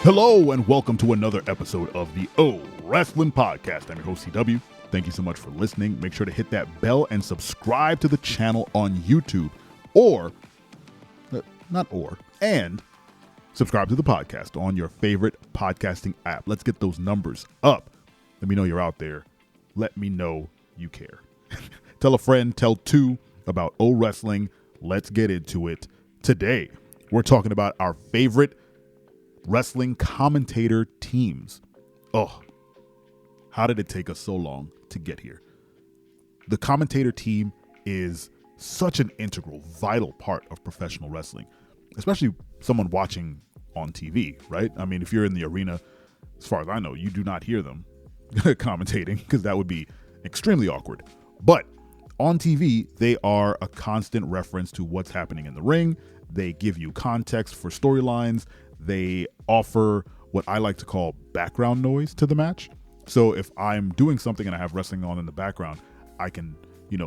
Hello and welcome to another episode of the O Wrestling Podcast. I'm your host, CW. Thank you so much for listening. Make sure to hit that bell and subscribe to the channel on YouTube and subscribe to the podcast on your favorite podcasting app. Let's get those numbers up. Let me know you're out there. Let me know you care. Tell a friend, tell two about O Wrestling. Let's get into it. Today, we're talking about our favorite wrestling commentator teams. Oh, how did it take us so long to get here? The commentator team is such an integral, vital part of professional wrestling, especially someone watching on TV, right? I mean, if you're in the arena, as far as I know, you do not hear them commentating because that would be extremely awkward. But on TV, they are a constant reference to what's happening in the ring. They give you context for storylines. They offer what I like to call background noise to the match. So if I'm doing something and I have wrestling on in the background, I can,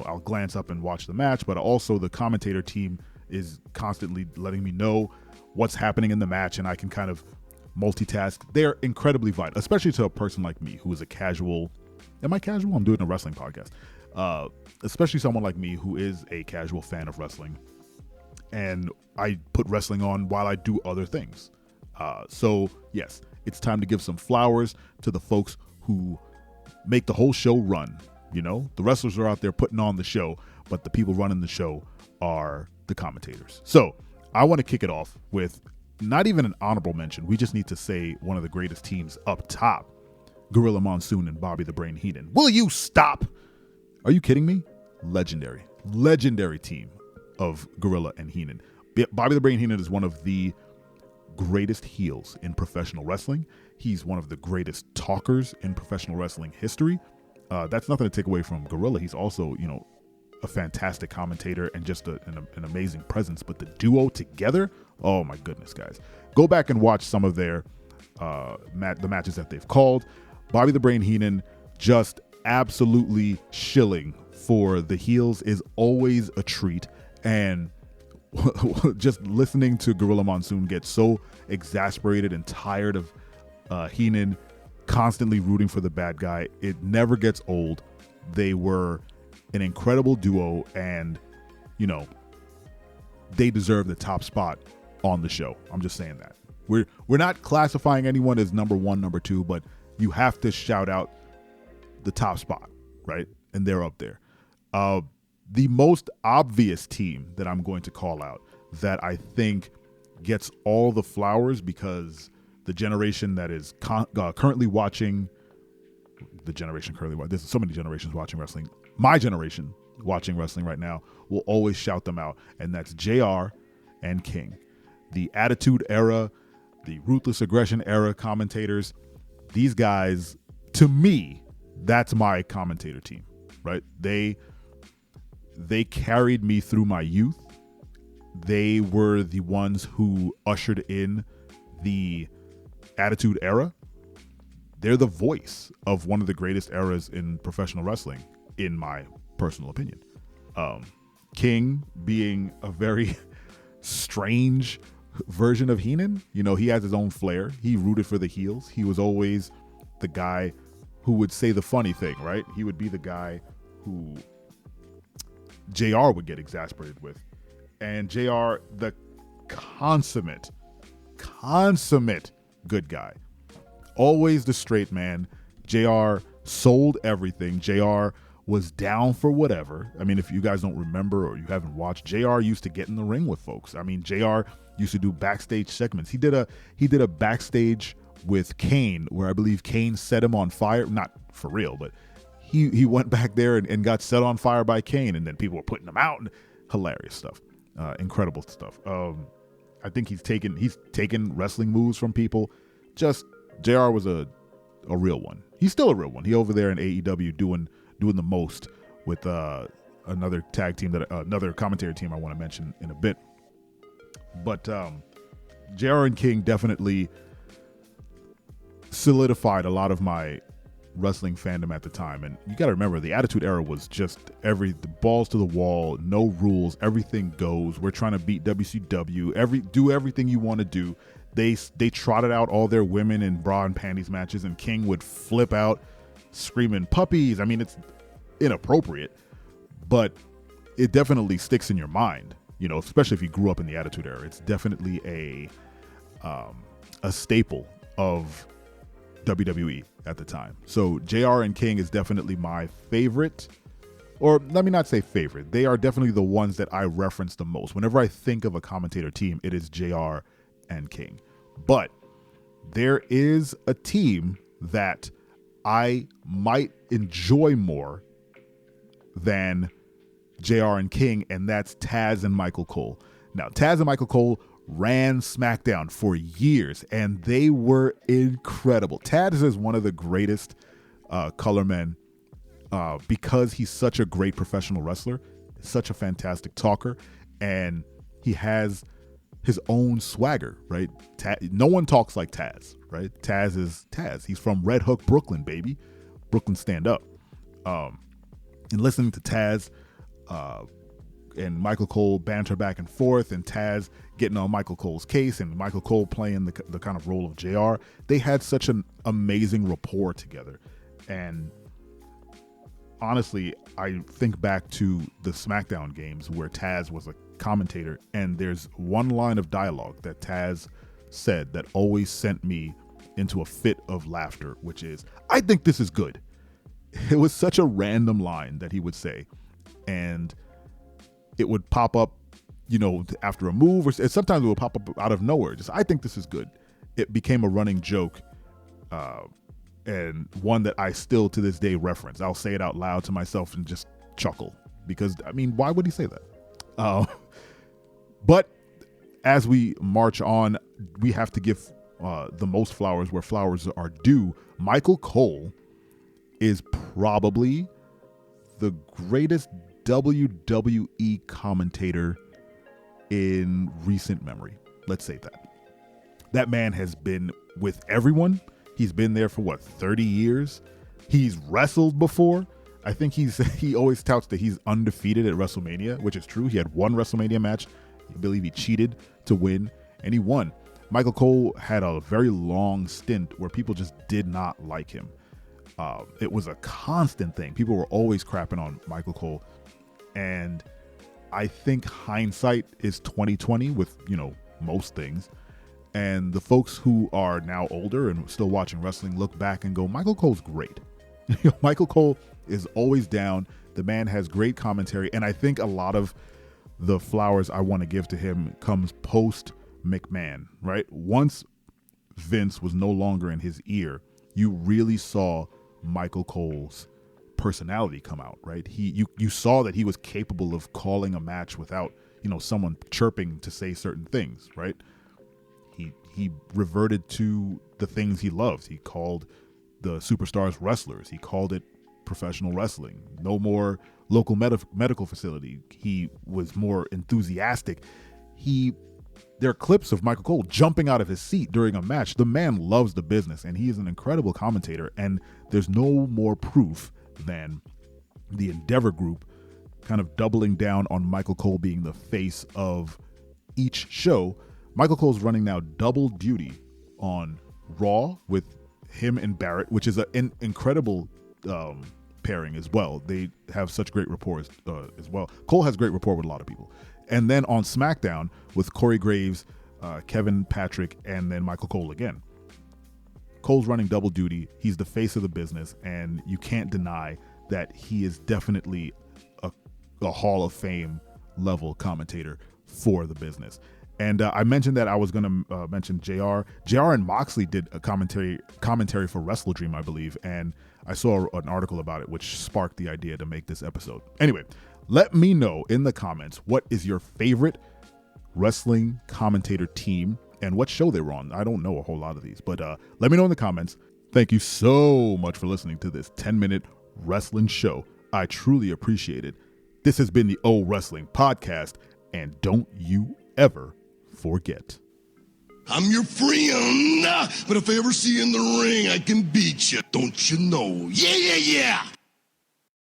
I'll glance up and watch the match, but also the commentator team is constantly letting me know what's happening in the match, and I can kind of multitask. They're incredibly vital, especially to a person like me who is a casual. Am I casual? I'm doing a wrestling podcast. Especially someone like me who is a casual fan of wrestling, and I put wrestling on while I do other things. So yes, it's time to give some flowers to the folks who make the whole show run. The wrestlers are out there putting on the show, but the people running the show are the commentators. So I want to kick it off with not even an honorable mention. We just need to say one of the greatest teams up top, Gorilla Monsoon and Bobby the Brain Heenan. Will you stop? Are you kidding me? Legendary team of Gorilla and Heenan. Bobby the Brain Heenan is one of the greatest heels in professional wrestling. He's one of the greatest talkers in professional wrestling history. That's nothing to take away from Gorilla. He's also, a fantastic commentator and just an amazing presence. But the duo together, oh my goodness, guys. Go back and watch some of their the matches that they've called. Bobby the Brain Heenan just absolutely shilling for the heels is always a treat. And just listening to Gorilla Monsoon get so exasperated and tired of Heenan constantly rooting for the bad guy, it never gets old. They were an incredible duo, and they deserve the top spot on the show. I'm just saying that. We're not classifying anyone as number one, number two, but you have to shout out the top spot, right? And they're up there. The most obvious team that I'm going to call out that I think gets all the flowers because the generation that is currently watching, there's so many generations watching wrestling. My generation watching wrestling right now will always shout them out, and that's JR and King. The Attitude Era, the Ruthless Aggression Era commentators, these guys, to me, that's my commentator team, right? They carried me through my youth. They were the ones who ushered in the Attitude Era. They're the voice of one of the greatest eras in professional wrestling, in my personal opinion. King being a very strange version of Heenan. He has his own flair. He rooted for the heels. He was always the guy who would say the funny thing, right? He would be the guy who JR would get exasperated with. And JR, the consummate good guy. Always the straight man. JR sold everything. JR was down for whatever. I mean, if you guys don't remember or you haven't watched, JR used to get in the ring with folks. I mean, JR used to do backstage segments. He did a backstage with Kane where I believe Kane set him on fire. Not for real, but he went back there and got set on fire by Kane, and then people were putting him out. Hilarious stuff. Incredible stuff. I think he's taken wrestling moves from people. Just JR was a real one. He's still a real one. He over there in AEW doing the most with another tag team another commentary team I want to mention in a bit. But JR and King definitely solidified a lot of my wrestling fandom at the time. And you got to remember, the Attitude Era was just the balls to the wall, no rules, everything goes. We're trying to beat WCW, do everything you want to do. they trotted out all their women in bra and panties matches, and King would flip out screaming puppies. I mean, it's inappropriate, but it definitely sticks in your mind, you know, especially if you grew up in the Attitude Era. It's definitely a staple of WWE at the time. So JR and King is definitely my favorite, or let me not say favorite. They are definitely the ones that I reference the most. Whenever I think of a commentator team, it is JR and King. But there is a team that I might enjoy more than JR and King, and that's Taz and Michael Cole. Now, Taz and Michael Cole ran SmackDown for years, and they were incredible. Taz is one of the greatest color men because he's such a great professional wrestler, such a fantastic talker, and he has his own swagger, right? No one talks like Taz, right? Taz is Taz. He's from Red Hook, Brooklyn, baby. Brooklyn stand up. And listening to Taz and Michael Cole banter back and forth, and Taz getting on Michael Cole's case, and Michael Cole playing the kind of role of JR, they had such an amazing rapport together. And honestly, I think back to the SmackDown games where Taz was a commentator, and there's one line of dialogue that Taz said that always sent me into a fit of laughter, which is, "I think this is good." It was such a random line that he would say, and it would pop up, you know, after a move, or sometimes it would pop up out of nowhere. Just, "I think this is good." It became a running joke, and one that I still to this day reference. I'll say it out loud to myself and just chuckle, because, I mean, why would he say that? But as we march on, we have to give the most flowers where flowers are due. Michael Cole is probably the greatest WWE commentator in recent memory. Let's say that. That man has been with everyone. He's been there for 30 years. He's wrestled before. I think he always touts that he's undefeated at WrestleMania, which is true. He had one WrestleMania match. I believe he cheated to win, and he won. Michael Cole had a very long stint where people just did not like him. It was a constant thing. People were always crapping on Michael Cole. And I think hindsight is 2020 with, you know, most things. And the folks who are now older and still watching wrestling look back and go, Michael Cole's great. Michael Cole is always down. The man has great commentary. And I think a lot of the flowers I want to give to him comes post McMahon, right? Once Vince was no longer in his ear, you really saw Michael Cole's personality come out, right? You saw that he was capable of calling a match without, you know, someone chirping to say certain things, right? He reverted to the things he loves. He called the superstars wrestlers. He called it professional wrestling. No more local medical facility. He was more enthusiastic. There are clips of Michael Cole jumping out of his seat during a match. The man loves the business, and he is an incredible commentator. And there's no more proof than the Endeavor Group kind of doubling down on Michael Cole being the face of each show. Michael Cole's running now double duty on Raw with him and Barrett, which is an incredible pairing as well. They have such great rapport as well. Cole has great rapport with a lot of people. And then on SmackDown with Corey Graves, Kevin Patrick, and then Michael Cole again. Cole's running double duty. He's the face of the business, and you can't deny that he is definitely a Hall of Fame level commentator for the business. And I mentioned that I was going to mention JR. JR and Moxley did a commentary for Wrestle Dream, I believe, and I saw an article about it, which sparked the idea to make this episode. Anyway, let me know in the comments, what is your favorite wrestling commentator team and what show they were on. I don't know a whole lot of these, but let me know in the comments. Thank you so much for listening to this 10-minute wrestling show. I truly appreciate it. This has been the O Wrestling Podcast, and don't you ever forget. I'm your friend, but if I ever see you in the ring, I can beat you. Don't you know? Yeah, yeah, yeah.